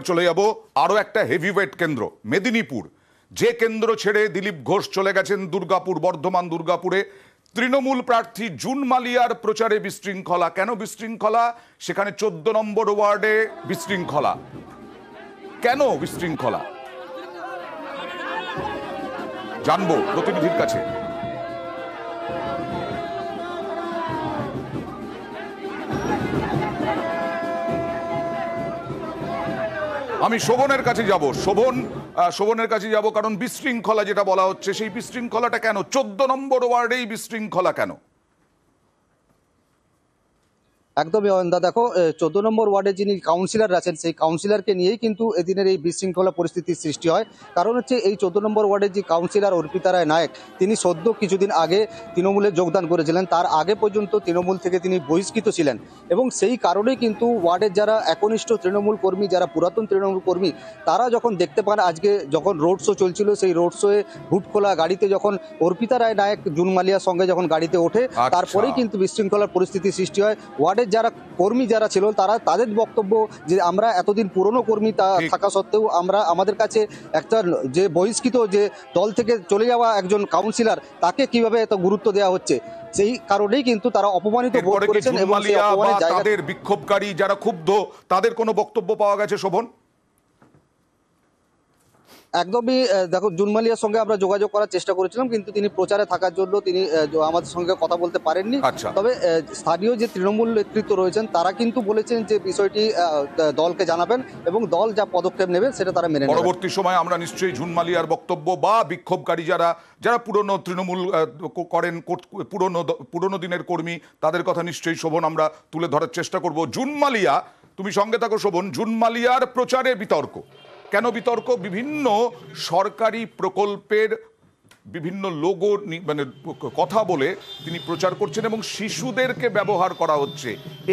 চলে যাব আরো একটা হেভিওয়েট কেন্দ্র মেদিনীপুর। যে কেন্দ্র ছেড়ে দিলীপ ঘোষ চলে গেছেন দুর্গাপুর, বর্ধমান দুর্গাপুরে তৃণমূল প্রার্থী জুন মালিয়ার প্রচারে বিশৃঙ্খলা। কেন বিশৃঙ্খলা? সেখানে 14 নম্বর ওয়ার্ডে বিশৃঙ্খলা। কেন বিশৃঙ্খলা জানবো প্রতিনিধির কাছে। আমি শোভনের কাছে যাব। শোভনের কাছে যাব, কারণ বিশৃঙ্খলা যেটা বলা হচ্ছে সেই বিশৃঙ্খলাটা কেন? 14 নম্বর ওয়ার্ডেই বিশৃঙ্খলা কেন? একদমই অয়ন্দা, দেখো 14 নম্বর ওয়ার্ডে যিনি কাউন্সিলর আছেন সেই কাউন্সিলরকে নিয়েই কিন্তু এদিনের এই বিশৃঙ্খলা পরিস্থিতির সৃষ্টি হয়। কারণ হচ্ছে এই 14 নম্বর ওয়ার্ডের যে কাউন্সিলর অর্পিতা রায় নায়ক, তিনি সদ্য কিছুদিন আগে তৃণমূলে যোগদান করেছিলেন। তার আগে পর্যন্ত তৃণমূল থেকে তিনি বহিষ্কৃত ছিলেন এবং সেই কারণেই কিন্তু ওয়ার্ডের যারা একনিষ্ঠ তৃণমূল কর্মী, যারা পুরাতন তৃণমূল কর্মী, তারা যখন দেখতে পান আজকে যখন রোড শো চলছিল, সেই রোড শোয়ে হুটখোলা গাড়িতে যখন অর্পিতা রায় নায়ক জুন মালিয়ার সঙ্গে যখন গাড়িতে ওঠে, তারপরেই কিন্তু বিশৃঙ্খলার পরিস্থিতির সৃষ্টি হয়। ওয়ার্ডের যারা কর্মী যারা ছিল তাদের বক্তব্য যে আমরা এতদিন পুরনো কর্মী থাকা সত্ত্বেও আমরা আমাদের কাছে একটা যে বহিষ্কৃত যে দল থেকে চলে যাওয়া একজন কাউন্সিলর, তাকে কিভাবে এত গুরুত্ব দেওয়া হচ্ছে, সেই কারণেই কিন্তু তারা অপমানিত বোধ করেছেন। এবং তাদের বিক্ষোভকারী যারা ক্ষুব্ধ, তাদের কোনো বক্তব্য পাওয়া গেছে শোভন? একদমই, দেখো জুন মালিয়ার সঙ্গে আমরা যোগাযোগ করার চেষ্টা করেছিলাম, কিন্তু তিনি প্রচারে থাকার জন্য তিনি আমাদের সঙ্গে কথা বলতে পারেননি। তবে স্থানীয় যে তৃণমূল নেতৃত্ব রয়েছেন তারা কিন্তু বলেছেন যে বিষয়টি দলকে জানাবেন এবং দল যা পদক্ষেপ নেবে সেটা তারা মেনে নেবে। পরবর্তী সময় আমরা নিশ্চয়ই জুন মালিয়ার বক্তব্য বা বিক্ষোভকারী যারা পুরনো তৃণমূল করেন, পুরনো দিনের কর্মী, তাদের কথা নিশ্চয়ই শোভন আমরা তুলে ধরার চেষ্টা করব। জুন মালিয়া, তুমি সঙ্গে থাকো শোভন। জুন মালিয়ার প্রচারে বিতর্ক। কেন বিতর্ক? বিভিন্ন সরকারি প্রকল্পের বিভিন্ন লোগো মানে কথা বলে তিনি প্রচার করছেন এবং শিশুদেরকে ব্যবহার করা হচ্ছে,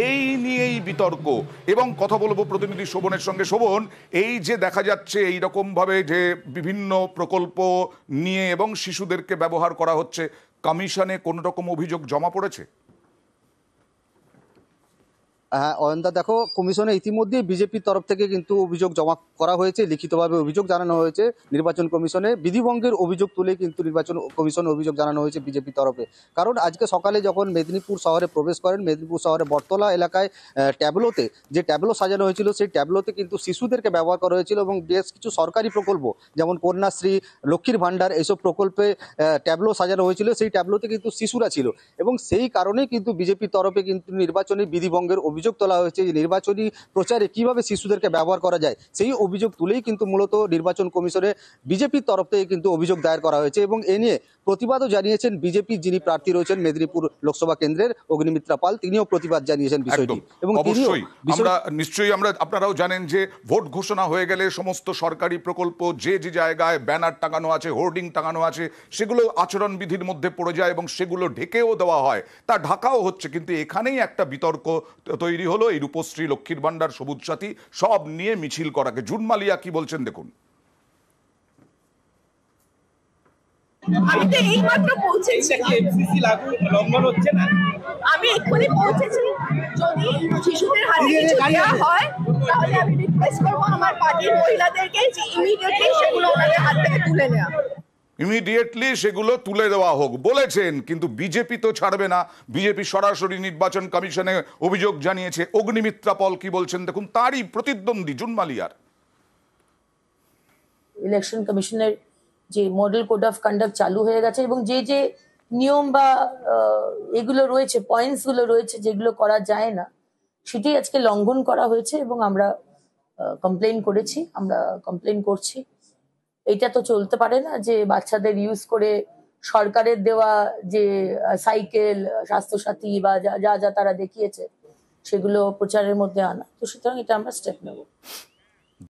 এই নিয়েই বিতর্ক। এবং কথা বলবো প্রতিনিধি শোভনের সঙ্গে। শোভন, এই যে দেখা যাচ্ছে এইরকমভাবে যে বিভিন্ন প্রকল্প নিয়ে এবং শিশুদেরকে ব্যবহার করা হচ্ছে, কমিশনে কোন রকম অভিযোগ জমা পড়েছে? হ্যাঁ অয়ন্দা, দেখো কমিশনে ইতিমধ্যেই বিজেপির তরফ থেকে কিন্তু অভিযোগ জমা করা হয়েছে, লিখিতভাবে অভিযোগ জানানো হয়েছে নির্বাচন কমিশনে। বিধিভঙ্গের অভিযোগ তুলে কিন্তু নির্বাচন কমিশনে অভিযোগ জানানো হয়েছে বিজেপির তরফে। কারণ আজকে সকালে যখন মেদিনীপুর শহরে প্রবেশ করেন, মেদিনীপুর শহরে বটতলা এলাকায় ট্যাবলোতে যে ট্যাবলো সাজানো হয়েছিল, সেই ট্যাবলোতে কিন্তু শিশুদেরকে ব্যবহার করা হয়েছিল এবং বেশ কিছু সরকারি প্রকল্প যেমন কন্যাশ্রী, লক্ষ্মীর ভাণ্ডার, এইসব প্রকল্পে ট্যাবলো সাজানো হয়েছিল। সেই ট্যাবলোতে কিন্তু শিশুরা ছিল এবং সেই কারণেই কিন্তু বিজেপির তরফে কিন্তু নির্বাচনী বিধিভঙ্গের অভিযোগ তোলা হয়েছে। যে নির্বাচনী প্রচারে কিভাবে শিশুদেরকে ব্যবহার করা যায়, সেই অভিযোগ তুলেই কিন্তু মূলত নির্বাচন কমিশনে বিজেপির তরফ থেকে কিন্তু অভিযোগ দায়ের করা হয়েছে এবং এ নিয়ে প্রতিবাদও জানিয়েছেন বিজেপির যিনি প্রার্থী রয়েছেন মেদিনীপুর লোকসভা কেন্দ্রের অগ্নিমিত্রা পাল, তিনিও প্রতিবাদ জানিয়েছেন বিষয়টি। এবং নিশ্চয়ই আপনারাও জানেন যে ভোট ঘোষণা হয়ে গেলে সমস্ত সরকারি প্রকল্প যে যে জায়গায় ব্যানার টাঙানো আছে, হোর্ডিং টাঙানো আছে, সেগুলো আচরণ বিধির মধ্যে পড়ে যায় এবং সেগুলো ঢেকেও দেওয়া হয়, তা ঢাকাও হচ্ছে। কিন্তু এখানেই একটা বিতর্ক তৈরি হলো এই রূপশ্রী, লক্ষ্মীর ভাণ্ডার, সবুজ সাথী সব নিয়ে মিছিল করাকে। জুন মালিয়া কি বলছেন দেখুন। আমি তো এইমাত্র পৌঁছেছি। আমি এক্ষুনি পৌঁছেছি। যদি শিশুদের হাতে কিছু দেওয়া হয় তাহলে আমি রিকোয়েস্ট করবো আমার পার্টির মহিলাদেরকে যে ইমিডিয়েটলি সেগুলো ওনাদের হাত থেকে তুলে নেওয়া, ইমিডিয়েটলি সেগুলো তুলে দেওয়া হোক বলেছেন। কিন্তু বিজেপি তো ছাড়বে না। বিজেপি সরাসরি নির্বাচন কমিশনে অভিযোগ জানিয়েছে। অগ্নিমিত্রা পল কি বলছেন দেখুন, তারই প্রতিদ্বন্দ্বী জুন মালিয়ার। ইলেকশন কমিশনের যে মডেল কোড অফ কন্ডাক্ট চালু হয়ে গেছে এবং যে যে নিয়ম বা এগুলো রয়েছে, পয়েন্টস গুলো রয়েছে যেগুলো করা যায় না, সেটি আজকে লঙ্ঘন করা হয়েছে এবং আমরা কমপ্লেন করেছি, আমরা কমপ্লেন করছি। এটা তো চলতে পারে না যে বাচ্চাদের ইউজ করে সরকারের দেওয়া যে সাইকেল, স্বাস্থ্যসাথী বা যা যা তারা দেখিয়েছে সেগুলো প্রচারের মধ্যে আনা। তো সুতরাং এটা আমরা স্টেপ নেব।